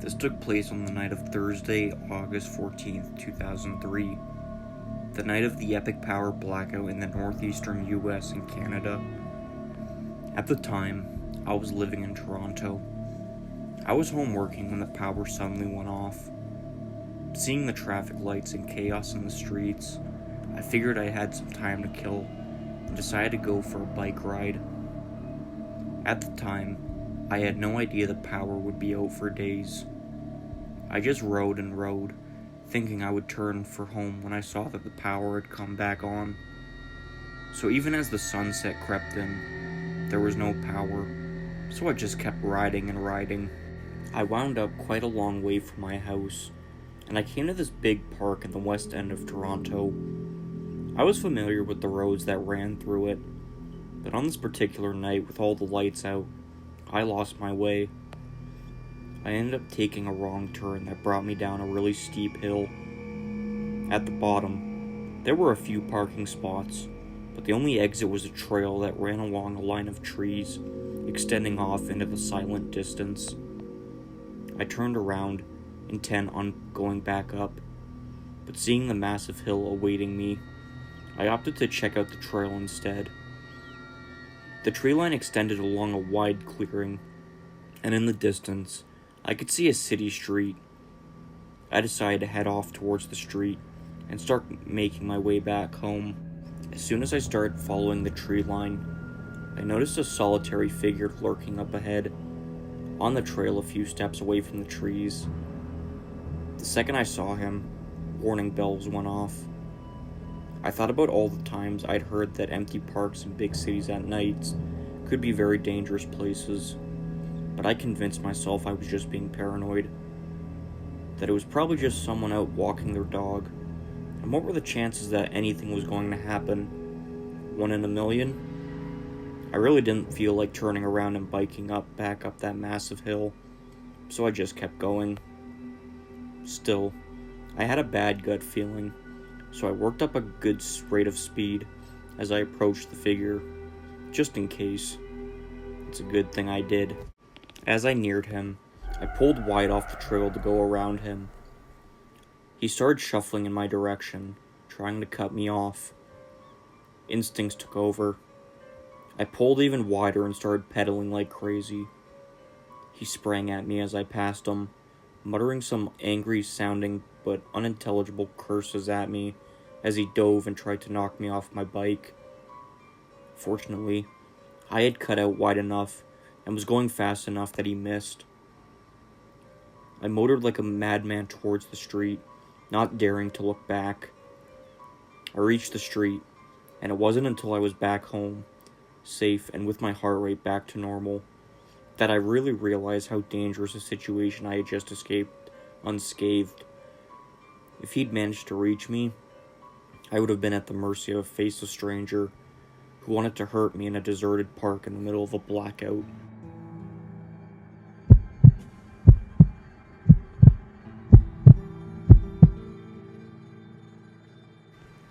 This took place on the night of Thursday, August 14th, 2003, the night of the epic power blackout in the northeastern US and Canada. At the time, I was living in Toronto. I was home working when the power suddenly went off. Seeing the traffic lights and chaos in the streets, I figured I had some time to kill and decided to go for a bike ride. At the time, I had no idea the power would be out for days. I just rode and rode, thinking I would turn for home when I saw that the power had come back on. So even as the sunset crept in, there was no power, so I just kept riding and riding. I wound up quite a long way from my house, and I came to this big park in the west end of Toronto. I was familiar with the roads that ran through it, but on this particular night with all the lights out, I lost my way. I ended up taking a wrong turn that brought me down a really steep hill. At the bottom, there were a few parking spots, but the only exit was a trail that ran along a line of trees, extending off into the silent distance. I turned around, intent on going back up, but seeing the massive hill awaiting me, I opted to check out the trail instead. The tree line extended along a wide clearing, and in the distance, I could see a city street. I decided to head off towards the street and start making my way back home. As soon as I started following the tree line, I noticed a solitary figure lurking up ahead, on the trail a few steps away from the trees. The second I saw him, warning bells went off. I thought about all the times I'd heard that empty parks in big cities at nights could be very dangerous places, but I convinced myself I was just being paranoid, that it was probably just someone out walking their dog, and what were the chances that anything was going to happen? 1 in a million? I really didn't feel like turning around and biking back up that massive hill, so I just kept going. Still, I had a bad gut feeling, so I worked up a good rate of speed as I approached the figure, just in case. It's a good thing I did. As I neared him, I pulled wide off the trail to go around him. He started shuffling in my direction, trying to cut me off. Instincts took over. I pulled even wider and started pedaling like crazy. He sprang at me as I passed him, muttering some angry-sounding but unintelligible curses at me as he dove and tried to knock me off my bike. Fortunately, I had cut out wide enough and was going fast enough that he missed. I motored like a madman towards the street, not daring to look back. I reached the street, and it wasn't until I was back home, safe and with my heart rate back to normal, that I really realized how dangerous a situation I had just escaped unscathed. If he'd managed to reach me, I would have been at the mercy of a faceless stranger who wanted to hurt me in a deserted park in the middle of a blackout.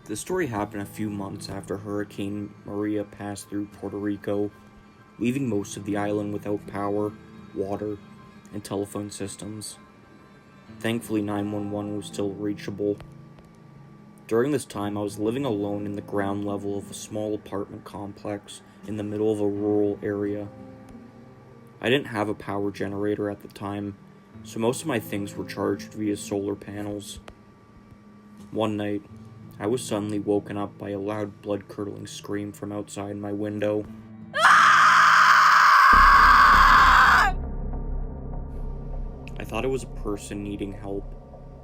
This story happened a few months after Hurricane Maria passed through Puerto Rico, leaving most of the island without power, water, and telephone systems. Thankfully, 911 was still reachable. During this time, I was living alone in the ground level of a small apartment complex in the middle of a rural area. I didn't have a power generator at the time, so most of my things were charged via solar panels. One night, I was suddenly woken up by a loud, blood-curdling scream from outside my window. I thought it was a person needing help,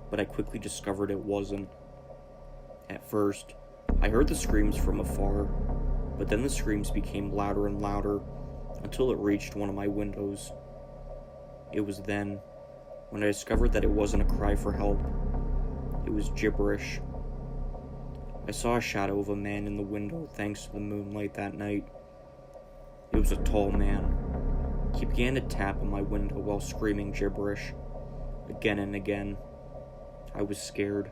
but I quickly discovered it wasn't. At first, I heard the screams from afar, but then the screams became louder and louder until it reached one of my windows. It was then when I discovered that it wasn't a cry for help. It was gibberish. I saw a shadow of a man in the window thanks to the moonlight that night. It was a tall man. He began to tap on my window while screaming gibberish, again and again. I was scared.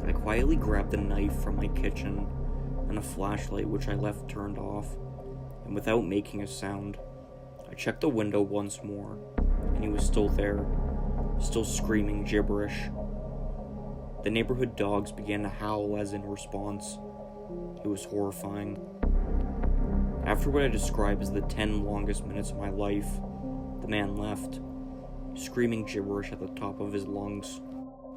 I quietly grabbed a knife from my kitchen and a flashlight which I left turned off, and without making a sound, I checked the window once more, and he was still there, still screaming gibberish. The neighborhood dogs began to howl as in response. It was horrifying. After what I describe as the 10 longest minutes of my life, the man left, screaming gibberish at the top of his lungs.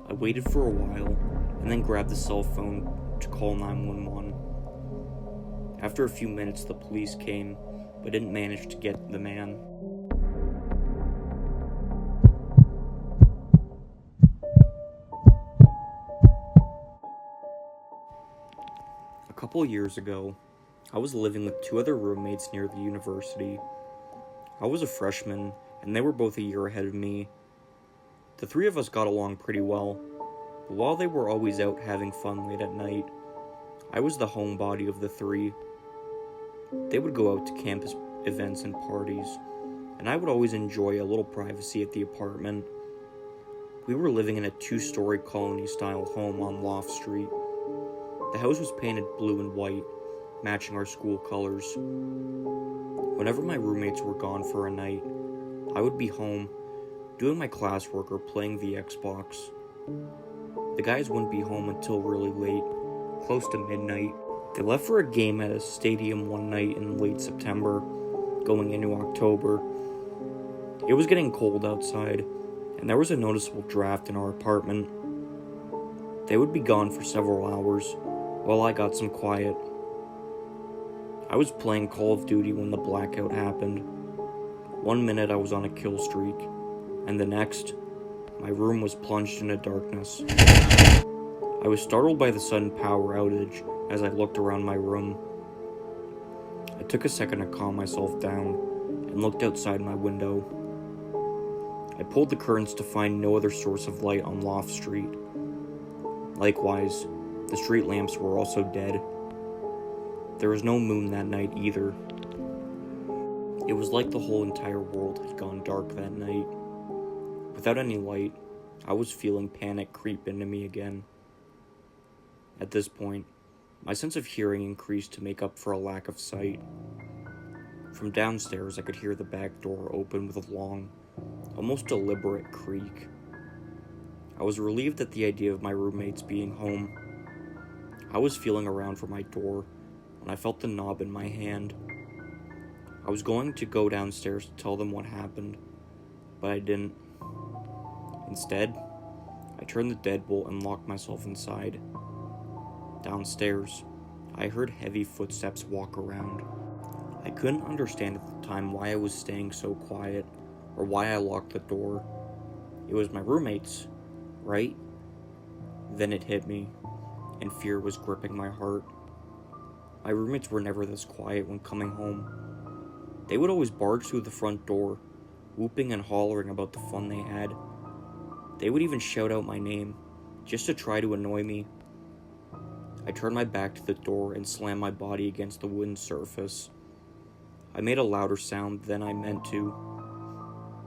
I waited for a while, and then grabbed the cell phone to call 911. After a few minutes, the police came, but didn't manage to get the man. A couple years ago, I was living with 2 other roommates near the university. I was a freshman, and they were both a year ahead of me. The 3 of us got along pretty well, but while they were always out having fun late at night, I was the homebody of the 3. They would go out to campus events and parties, and I would always enjoy a little privacy at the apartment. We were living in a 2-story colony-style home on Loft Street. The house was painted blue and white, matching our school colors. Whenever my roommates were gone for a night, I would be home, doing my classwork or playing the Xbox. The guys wouldn't be home until really late, close to midnight. They left for a game at a stadium one night in late September, going into October. It was getting cold outside, and there was a noticeable draft in our apartment. They would be gone for several hours, while I got some quiet. I was playing Call of Duty when the blackout happened. One minute I was on a kill streak, and the next, my room was plunged into darkness. I was startled by the sudden power outage as I looked around my room. I took a second to calm myself down and looked outside my window. I pulled the curtains to find no other source of light on Loft Street. Likewise, the street lamps were also dead. There was no moon that night either. It was like the whole entire world had gone dark that night. Without any light, I was feeling panic creep into me again. At this point, my sense of hearing increased to make up for a lack of sight. From downstairs, I could hear the back door open with a long, almost deliberate creak. I was relieved at the idea of my roommates being home. I was feeling around for my door when I felt the knob in my hand. I was going to go downstairs to tell them what happened, but I didn't. Instead, I turned the deadbolt and locked myself inside. Downstairs, I heard heavy footsteps walk around. I couldn't understand at the time why I was staying so quiet, or why I locked the door. It was my roommates, right? Then it hit me, and fear was gripping my heart. My roommates were never this quiet when coming home. They would always barge through the front door, whooping and hollering about the fun they had. They would even shout out my name, just to try to annoy me. I turned my back to the door and slammed my body against the wooden surface. I made a louder sound than I meant to.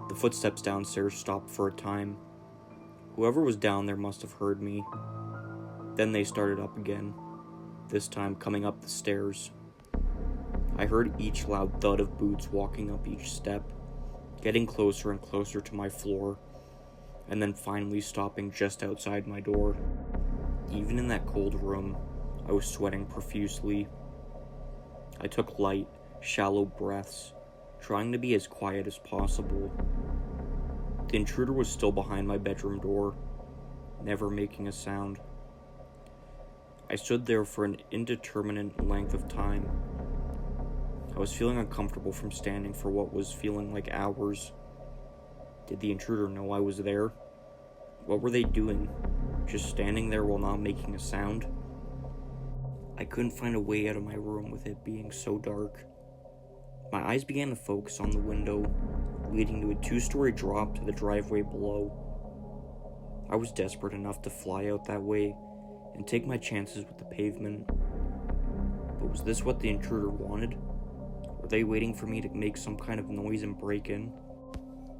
The footsteps downstairs stopped for a time. Whoever was down there must have heard me. Then they started up again, this time coming up the stairs. I heard each loud thud of boots walking up each step, getting closer and closer to my floor, and then finally stopping just outside my door. Even in that cold room, I was sweating profusely. I took light, shallow breaths, trying to be as quiet as possible. The intruder was still behind my bedroom door, never making a sound. I stood there for an indeterminate length of time. I was feeling uncomfortable from standing for what was feeling like hours. Did the intruder know I was there? What were they doing? Just standing there while not making a sound? I couldn't find a way out of my room with it being so dark. My eyes began to focus on the window, leading to a 2-story drop to the driveway below. I was desperate enough to fly out that way and take my chances with the pavement. But was this what the intruder wanted? Were they waiting for me to make some kind of noise and break in?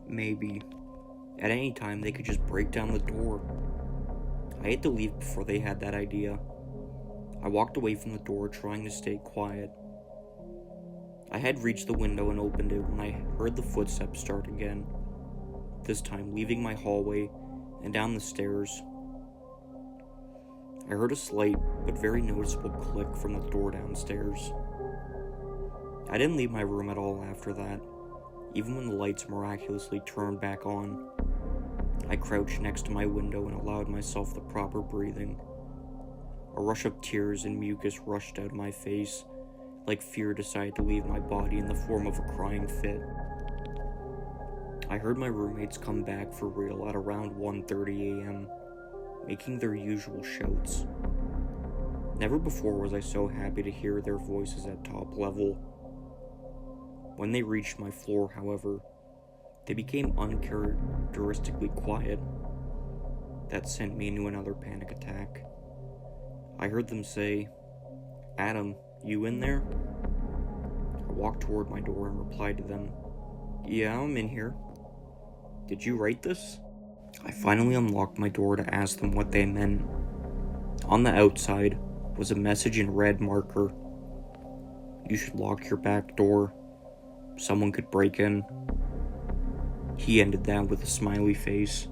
Maybe. At any time, they could just break down the door. I had to leave before they had that idea. I walked away from the door, trying to stay quiet. I had reached the window and opened it when I heard the footsteps start again. this time leaving my hallway and down the stairs. I heard a slight but very noticeable click from the door downstairs. I didn't leave my room at all after that, even when the lights miraculously turned back on. I crouched next to my window and allowed myself the proper breathing. A rush of tears and mucus rushed out of my face, like fear decided to leave my body in the form of a crying fit. I heard my roommates come back for real at around 1:30 a.m., making their usual shouts. Never before was I so happy to hear their voices at top level. When they reached my floor, however, they became uncharacteristically quiet. That sent me into another panic attack. I heard them say, "Adam, you in there?" I walked toward my door and replied to them, "Yeah, I'm in here. Did you write this?" I finally unlocked my door to ask them what they meant. On the outside was a message in red marker. "You should lock your back door. Someone could break in." He ended that with a smiley face.